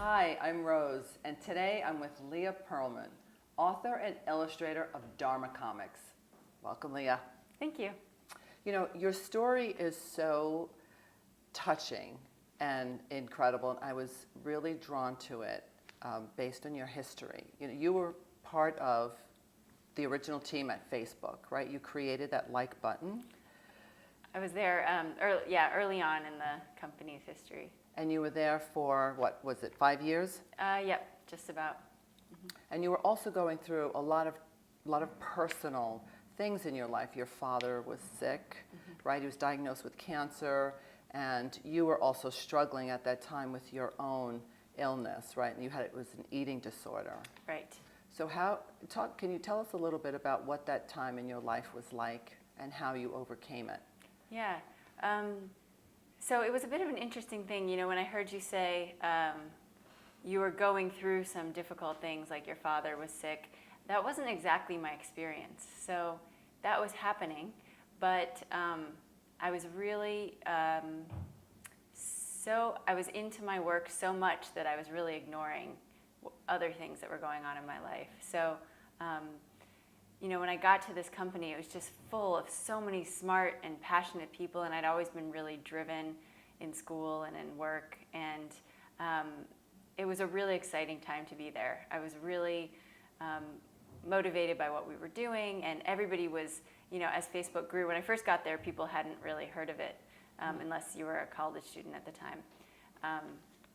Hi, I'm Rose, and today I'm with Leah Pearlman, author and illustrator of Dharma Comics. Welcome, Leah. Thank you. You know, your story is so touching and incredible, and I was really drawn to it based on your history. You know, you were part of the original team at Facebook, right? You created that like button. I was there early on in the company's history. And you were there for, what was it, 5 years? Yep, just about. Mm-hmm. And you were also going through a lot of personal things in your life. Your father was sick, right? He was diagnosed with cancer, and you were also struggling at that time with your own illness, right? And it was an eating disorder. Right. So can you tell us a little bit about what that time in your life was like and how you overcame it? Yeah. So it was a bit of an interesting thing, you know, when I heard you say you were going through some difficult things, like your father was sick. That wasn't exactly my experience. So that was happening, but I was really I was into my work so much that I was really ignoring other things that were going on in my life. So you know, when I got to this company, it was just full of so many smart and passionate people, and I'd always been really driven in school and in work, and it was a really exciting time to be there. I was really motivated by what we were doing, and everybody was, you know, as Facebook grew, when I first got there, people hadn't really heard of it unless you were a college student at the time.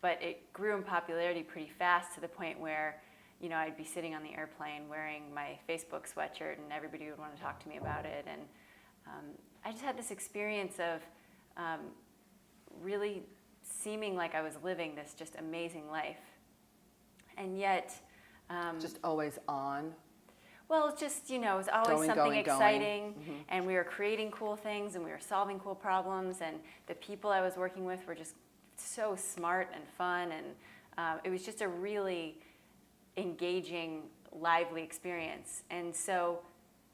But it grew in popularity pretty fast to the point where, you know, I'd be sitting on the airplane wearing my Facebook sweatshirt and everybody would want to talk to me about it. And I just had this experience of really seeming like I was living this just amazing life. And yet... just always on? Well, it's just, you know, it was always something exciting. Mm-hmm. And we were creating cool things and we were solving cool problems. And the people I was working with were just so smart and fun. And it was just a really engaging, lively experience. And so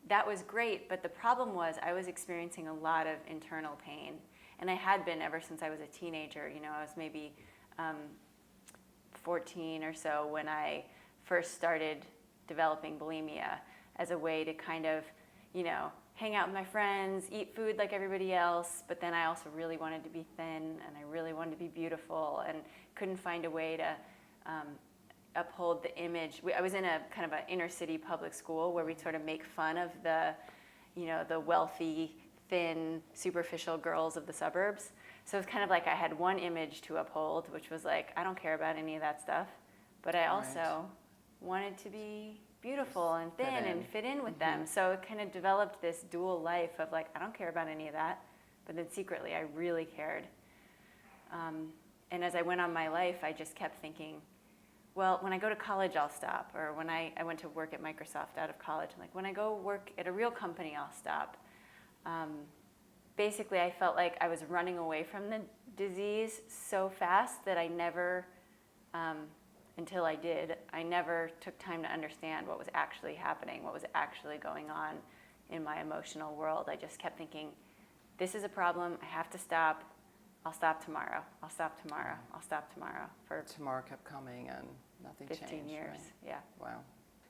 that was great, but the problem was I was experiencing a lot of internal pain. And I had been ever since I was a teenager. You know, I was maybe 14 or so when I first started developing bulimia as a way to kind of, you know, hang out with my friends, eat food like everybody else, but then I also really wanted to be thin and I really wanted to be beautiful and couldn't find a way to uphold the image. I was in a kind of an inner city public school where we sort of make fun of the, you know, the wealthy, thin, superficial girls of the suburbs. So it's kind of like I had one image to uphold, which was like, I don't care about any of that stuff, but I also wanted to be beautiful and thin and fit in with them. So it kind of developed this dual life of like, I don't care about any of that, but then secretly I really cared. And as I went on my life, I just kept thinking, well, when I go to college, I'll stop. Or when I went to work at Microsoft out of college, I'm like, when I go work at a real company, I'll stop. Basically, I felt like I was running away from the disease so fast that I never, until I did, I never took time to understand what was actually happening, what was actually going on in my emotional world. I just kept thinking, this is a problem, I have to stop. I'll stop tomorrow. I'll stop tomorrow. I'll stop tomorrow. For tomorrow kept coming and nothing 15 changed. 15 years, right? yeah. Wow.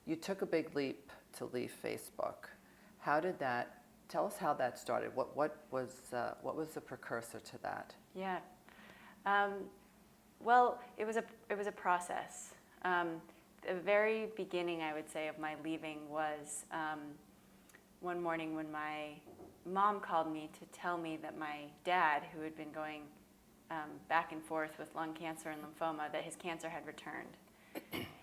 You took a big leap to leave Facebook. How did that, tell us how that started. What was the precursor to that? Yeah. Well, it was a process. The very beginning, I would say, of my leaving was one morning when my mom called me to tell me that my dad, who had been going back and forth with lung cancer and lymphoma, that his cancer had returned.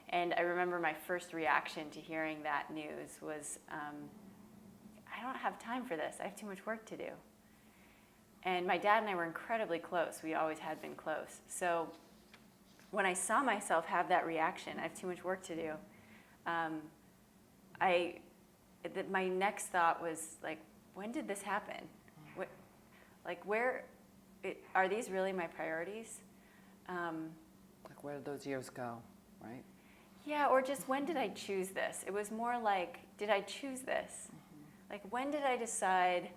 And I remember my first reaction to hearing that news was, I don't have time for this. I have too much work to do. And my dad and I were incredibly close. We always had been close. So when I saw myself have that reaction, I have too much work to do, my next thought was like, when did this happen? Are these really my priorities? Like, where did those years go, right? Yeah, or just when did I choose this? It was more like, did I choose this? Like, when did I decide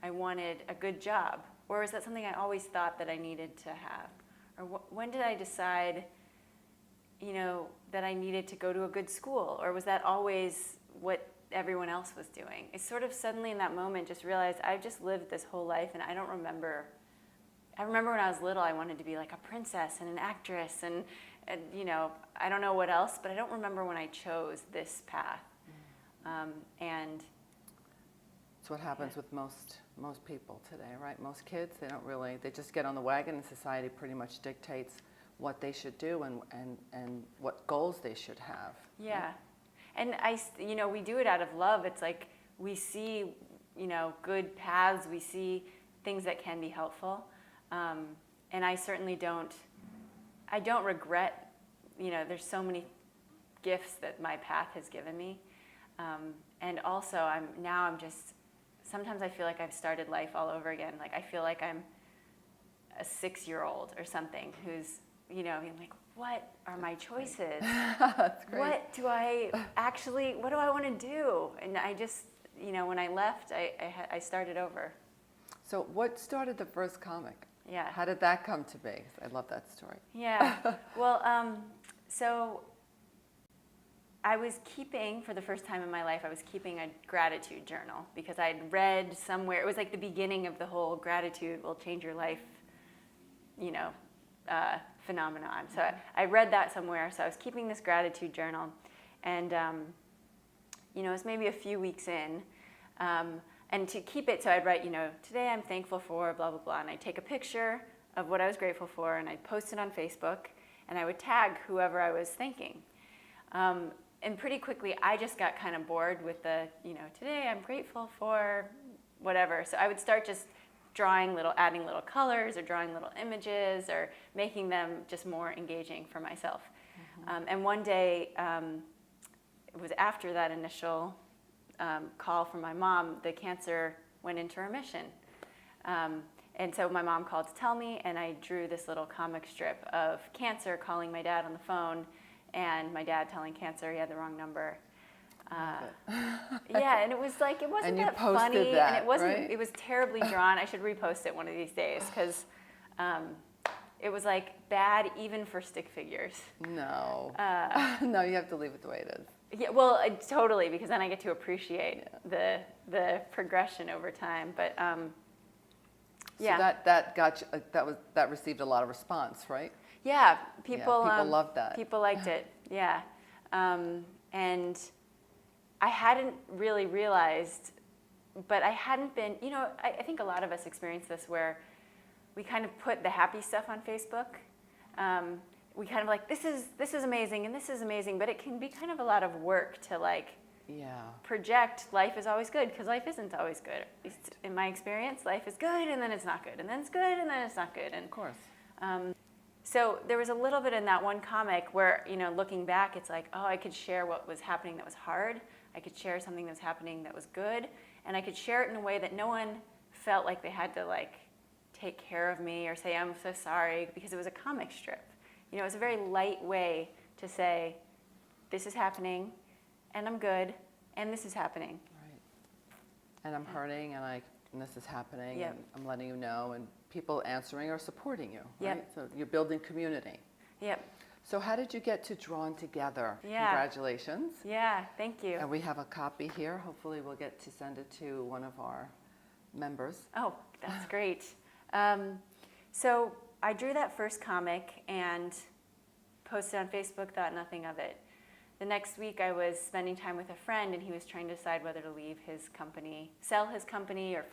I wanted a good job? Or was that something I always thought that I needed to have? Or when did I decide that I needed to go to a good school, or was that always what everyone else was doing? I sort of suddenly in that moment just realized I've just lived this whole life and I don't remember. I remember when I was little, I wanted to be like a princess and an actress and I don't know what else, but I don't remember when I chose this path. And it's what happens with most people today, right? Most kids, they just get on the wagon and society pretty much dictates what they should do and what goals they should have. Yeah. And we do it out of love. It's like we see, good paths, we see things that can be helpful. And I certainly don't regret, there's so many gifts that my path has given me. And also sometimes I feel like I've started life all over again. Like I feel like I'm a 6-year-old or something who's, I'm like, what are my choices? That's great. What do I want to do? And I just, when I left, I started over. So what started the first comic? Yeah. How did that come to be? I love that story. Yeah. Well, so I was keeping, for the first time in my life, I was keeping a gratitude journal because I'd read somewhere, it was like the beginning of the whole gratitude will change your life, phenomenon. So I read that somewhere, so I was keeping this gratitude journal. And, it was maybe a few weeks in. And to keep it, so I'd write, today I'm thankful for blah, blah, blah. And I'd take a picture of what I was grateful for, and I'd post it on Facebook, and I would tag whoever I was thanking. And pretty quickly, I just got kind of bored with the, today I'm grateful for whatever. So I would start just adding little colors or drawing little images or making them just more engaging for myself. Mm-hmm. And one day, it was after that initial call from my mom, the cancer went into remission. And so my mom called to tell me, and I drew this little comic strip of cancer calling my dad on the phone, and my dad telling cancer he had the wrong number. Yeah, and it was like, it wasn't that funny, and it wasn't, right? It was terribly drawn. I should repost it one of these days, because it was like bad even for stick figures. No, no, you have to leave it the way it is. Yeah, well, totally, because then I get to appreciate the progression over time. But yeah, so that received a lot of response, right? Yeah, people loved that. People liked it. Yeah, and I hadn't really realized, but I hadn't been. I think a lot of us experience this where we kind of put the happy stuff on Facebook. We kind of like, this is amazing and this is amazing, but it can be kind of a lot of work to project life is always good, because life isn't always good. At least in my experience, life is good and then it's not good, and then it's good and then it's not good. And of course. So there was a little bit in that one comic where, looking back, it's like, oh, I could share what was happening that was hard. I could share something that was happening that was good, and I could share it in a way that no one felt like they had to take care of me or say, I'm so sorry, because it was a comic strip. It was a very light way to say, this is happening, and I'm good, and this is happening. Right. And I'm hurting, and this is happening, yep. And I'm letting you know, and people answering or supporting you, right? Yep. So you're building community. Yep. So how did you get to Drawn Together? Yeah. Congratulations. Yeah, thank you. And we have a copy here. Hopefully we'll get to send it to one of our members. Oh, that's great. So I drew that first comic and posted on Facebook, thought nothing of it. The next week I was spending time with a friend, and he was trying to decide whether to leave his company, sell his company, or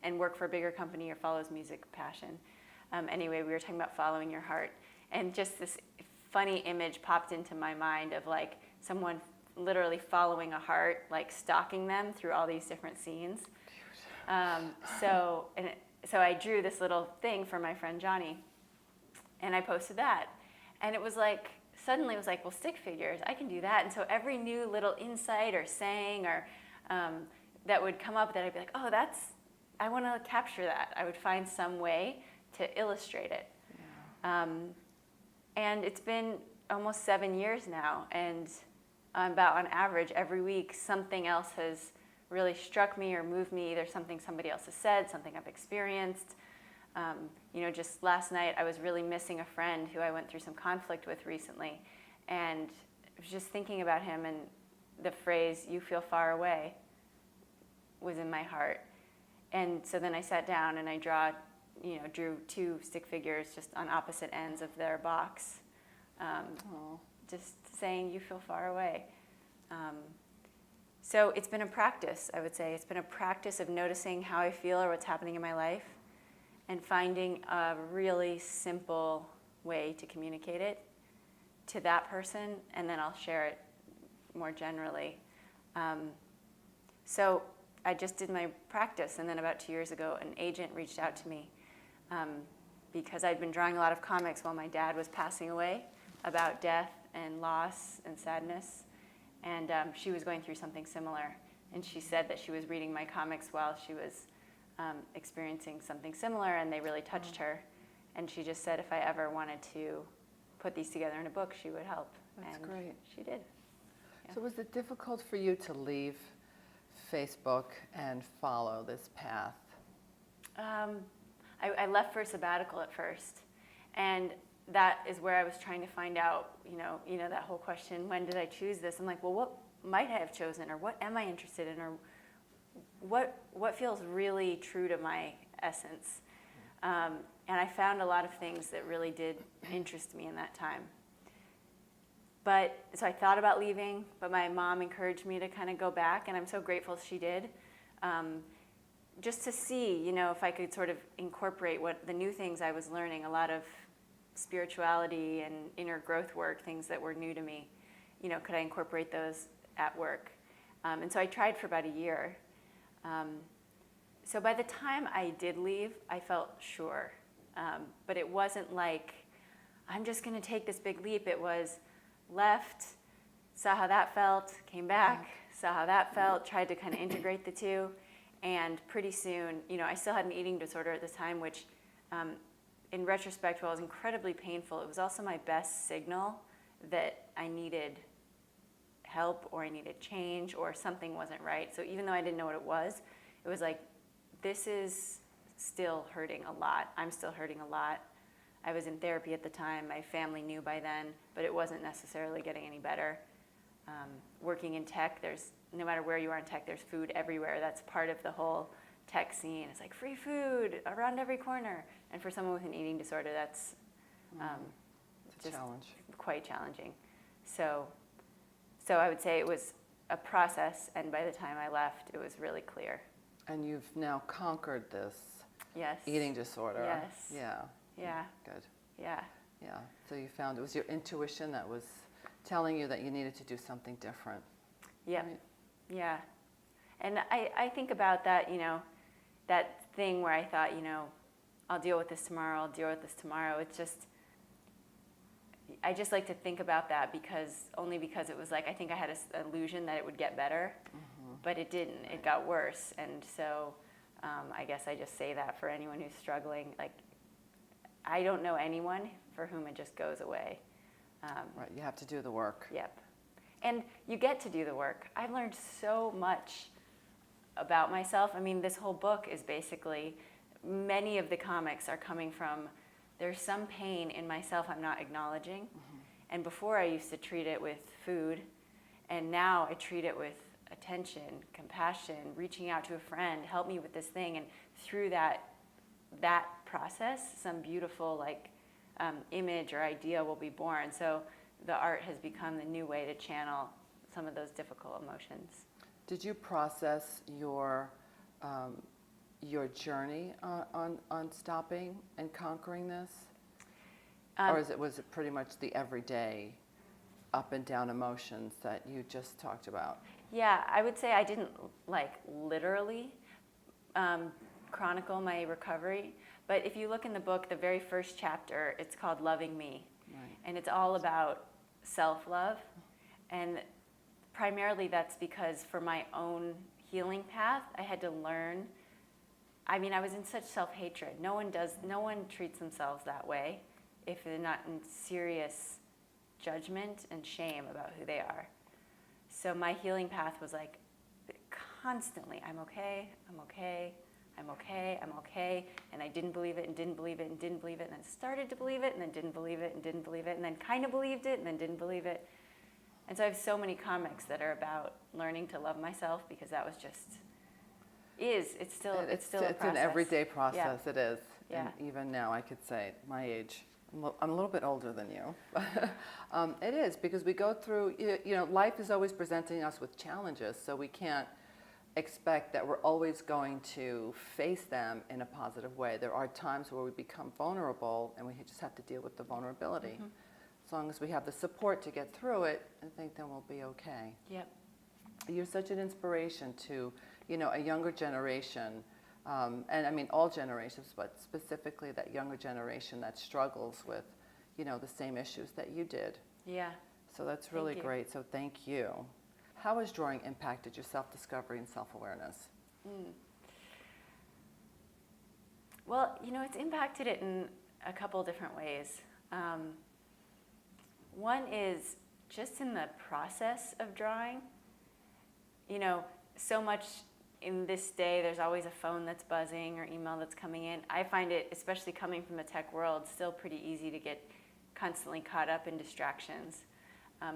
and work for a bigger company, or follow his music passion. Anyway, we were talking about following your heart, and just this funny image popped into my mind of someone literally following a heart, stalking them through all these different scenes. So I drew this little thing for my friend Johnny, and I posted that. And it was suddenly it was well, stick figures, I can do that. And so every new little insight or saying or that would come up that I'd be like, oh, I want to capture that. I would find some way to illustrate it. Yeah. And it's been almost 7 years now, and about on average every week something else has really struck me or moved me, either something somebody else has said, something I've experienced. Just last night I was really missing a friend who I went through some conflict with recently, and I was just thinking about him, and the phrase, "you feel far away," was in my heart. And so then I sat down and I drew 2 stick figures just on opposite ends of their box, just saying, "you feel far away." So it's been a practice, I would say. It's been a practice of noticing how I feel or what's happening in my life and finding a really simple way to communicate it to that person, and then I'll share it more generally. So I just did my practice, and then about 2 years ago, an agent reached out to me because I'd been drawing a lot of comics while my dad was passing away about death and loss and sadness. And she was going through something similar. And she said that she was reading my comics while she was experiencing something similar, and they really touched her. And she just said if I ever wanted to put these together in a book, she would help. That's and great. She did. Yeah. So was it difficult for you to leave Facebook and follow this path? I left for a sabbatical at first, and that is where I was trying to find out, that whole question, when did I choose this? I'm like, well, what might I have chosen, or what am I interested in, or what feels really true to my essence? And I found a lot of things that really did interest me in that time. So I thought about leaving, but my mom encouraged me to kind of go back, and I'm so grateful she did. Just to see, if I could sort of incorporate what the new things I was learning, a lot of spirituality and inner growth work, things that were new to me, could I incorporate those at work? And so I tried for about a year. So by the time I did leave, I felt sure. But it wasn't like, I'm just going to take this big leap. It was left, saw how that felt, came back, saw how that felt, tried to kind of integrate the two. And pretty soon, I still had an eating disorder at the time, which in retrospect, while it was incredibly painful, it was also my best signal that I needed help, or I needed change, or something wasn't right. So even though I didn't know what it was like, this is still hurting a lot. I'm still hurting a lot. I was in therapy at the time. My family knew by then, but it wasn't necessarily getting any better. Working in tech, no matter where you are in tech, there's food everywhere. That's part of the whole tech scene. It's like free food around every corner. And for someone with an eating disorder, that's it's a challenge. Quite challenging. So I would say it was a process, and by the time I left, it was really clear. And you've now conquered this Yes. eating disorder. Yes. Yeah. Yeah. Good. Yeah. Yeah. So you found it was your intuition that was telling you that you needed to do something different. Yep. Right? Yeah. And I think about that, that thing where I thought, I'll deal with this tomorrow, It's just, I just like to think about that because it was like, I think I had an illusion that it would get better, but it didn't. It got worse. And so I guess I just say that for anyone who's struggling. Like, I don't know anyone for whom it just goes away. Right. You have to do the work. Yep. And you get to do the work. I've learned so much about myself. I mean, this whole book is basically, many of the comics are coming from, there's some pain in myself I'm not acknowledging. And before I used to treat it with food, and now I treat it with attention, compassion, reaching out to a friend, help me with this thing. And through that process, some beautiful image or idea will be born. So the art has become the new way to channel some of those difficult emotions. Did you process your journey on stopping and conquering this? Or was it pretty much the everyday up and down emotions that you just talked about? Yeah, I would say I didn't literally chronicle my recovery, but if you look in the book, the very first chapter, it's called Loving Me. Right. And it's all about self-love. And primarily that's because for my own healing path, I had to learn. I mean, I was in such self-hatred. No one treats themselves that way if they're not in serious judgment and shame about who they are. So my healing path was constantly, I'm okay, I'm okay, and I didn't believe it and didn't believe it and didn't believe it, and then started to believe it and then didn't believe it and didn't believe it, and then kind of believed it and then didn't believe it. And so I have so many comics that are about learning to love myself, because that was just, it's still a process. It's an everyday process, Yeah. it is. Yeah. And even now, I could say, at my age, I'm a little bit older than you. It is, because we go through, life is always presenting us with challenges, so we can't expect that we're always going to face them in a positive way. There are times where we become vulnerable, and we just have to deal with the vulnerability. Mm-hmm. As long as we have the support to get through it, I think then we'll be okay. Yep. You're such an inspiration to, a younger generation, and I mean all generations, but specifically that younger generation that struggles with, the same issues that you did. Yeah. So that's really Thank you. great. So thank you. How has drawing impacted your self-discovery and self-awareness? Well, it's impacted it in a couple different ways. One is just in the process of drawing. So much in this day, there's always a phone that's buzzing or email that's coming in. I find it, especially coming from the tech world, still pretty easy to get constantly caught up in distractions.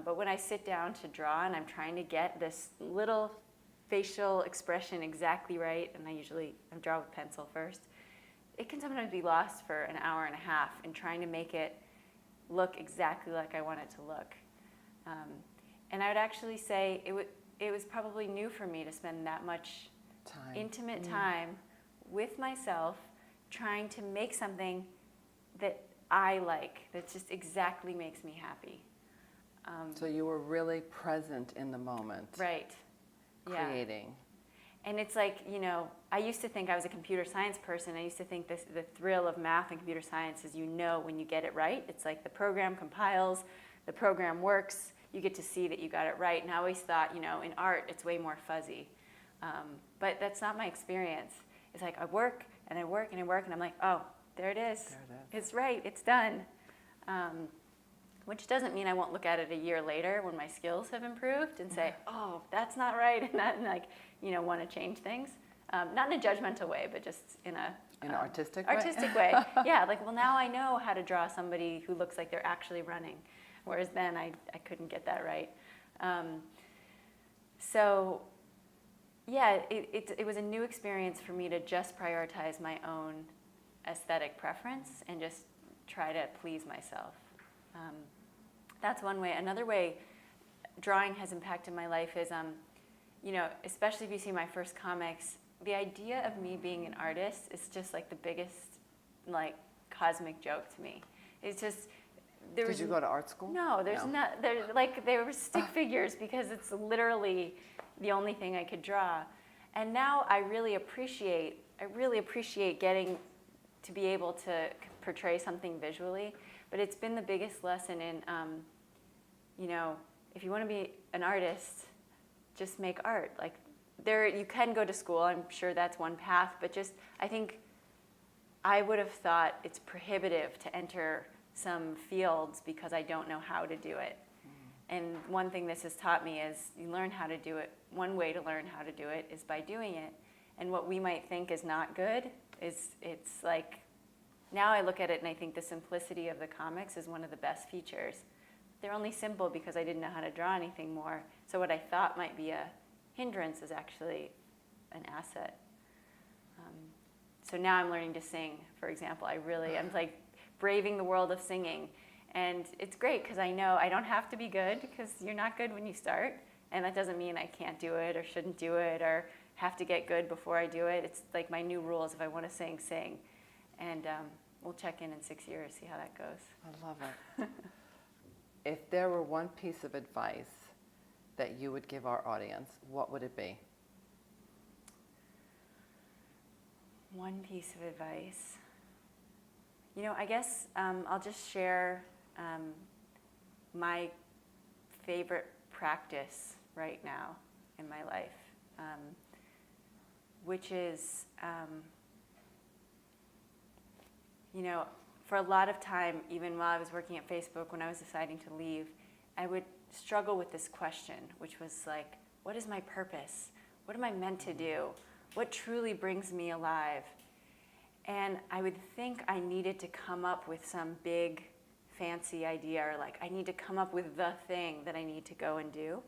But when I sit down to draw and I'm trying to get this little facial expression exactly right, and I draw with pencil first, it can sometimes be lost for an hour and a half in trying to make it look exactly like I want it to look. And I would actually say it was probably new for me to spend that much intimate time with myself trying to make something that I like, that just exactly makes me happy. So you were really present in the moment. Right. Creating. Yeah. And it's like, I used to think I was a computer science person. I used to think the thrill of math and computer science is when you get it right. It's like the program compiles, the program works, you get to see that you got it right. And I always thought, in art, it's way more fuzzy. But that's not my experience. It's like I work and I work and I work and I'm like, oh, there it is. There it is. It's right, it's done. Which doesn't mean I won't look at it a year later when my skills have improved and say, oh, that's not right, and want to change things. Not in a judgmental way, but just in an artistic way? Artistic way. Yeah, now I know how to draw somebody who looks like they're actually running, whereas then I couldn't get that right. So, yeah, it was a new experience for me to just prioritize my own aesthetic preference and just try to please myself. That's one way. Another way drawing has impacted my life is, especially if you see my first comics, the idea of me being an artist is just the biggest, cosmic joke to me. It's just, Did you go to art school? No, they were stick figures because it's literally the only thing I could draw. And now I really appreciate getting to be able to portray something visually. But it's been the biggest lesson in, if you want to be an artist, just make art. You can go to school, I'm sure that's one path, but I think I would have thought it's prohibitive to enter some fields because I don't know how to do it. And one thing this has taught me is you learn how to do it. One way to learn how to do it is by doing it. And what we might think is not good it's now I look at it and I think the simplicity of the comics is one of the best features. They're only simple because I didn't know how to draw anything more. So what I thought might be a hindrance is actually an asset. So now I'm learning to sing, for example. I'm braving the world of singing. And it's great because I know I don't have to be good because you're not good when you start. And that doesn't mean I can't do it or shouldn't do it or have to get good before I do it. It's like my new rules. If I want to sing, sing. And we'll check in 6 years, see how that goes. I love it. If there were one piece of advice that you would give our audience, what would it be? One piece of advice. I guess I'll just share my favorite practice right now in my life, which is, for a lot of time, even while I was working at Facebook, when I was deciding to leave, I would struggle with this question, which was what is my purpose? What am I meant to do? what truly brings me alive. And I would think I needed to come up with some big fancy idea, or like I need to come up with the thing that I need to go and do.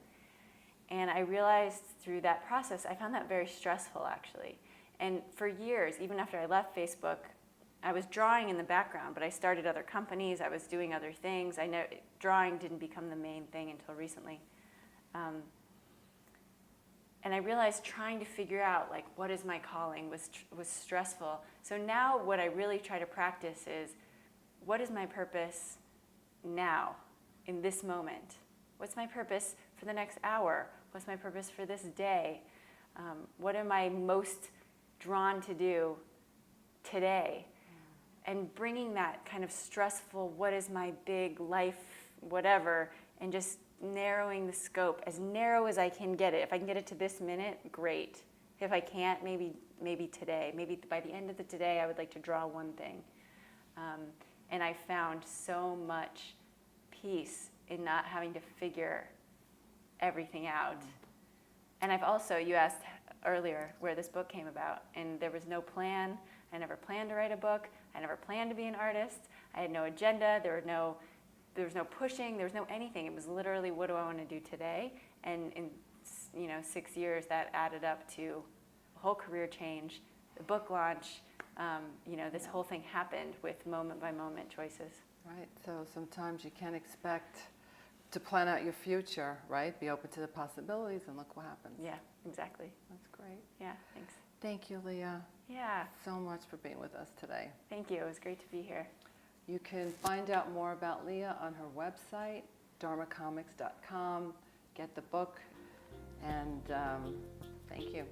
And I realized through that process, I found that very stressful actually. And for years, even after I left Facebook, I was drawing in the background, but I started other companies, I was doing other things. I know drawing didn't become the main thing until recently. And I realized trying to figure out like what is my calling was stressful. So now what I really try to practice is, what is my purpose now, in this moment? What's my purpose for the next hour? What's my purpose for this day? What am I most drawn to do today? And bringing that kind of stressful, what is my big life, whatever, and just narrowing the scope as narrow as I can get it. If I can get it to this minute, great. If I can't, maybe today. Maybe by the end of the today, I would like to draw one thing. And I found so much peace in not having to figure everything out. And I've also, you asked earlier where this book came about, and there was no plan. I never planned to write a book. I never planned to be an artist. I had no agenda. There was no pushing. There was no anything. It was literally, what do I want to do today? And in 6 years, that added up to a whole career change, the book launch. This whole thing happened with moment by moment choices. Right. So sometimes you can't expect to plan out your future, right? Be open to the possibilities and look what happens. Yeah, exactly. That's great. Yeah, thanks. Thank you, Leah, Yeah, so much for being with us today. thank you. It was great to be here. You can find out more about Leah on her website, dharmacomics.com. Get the book, and thank you.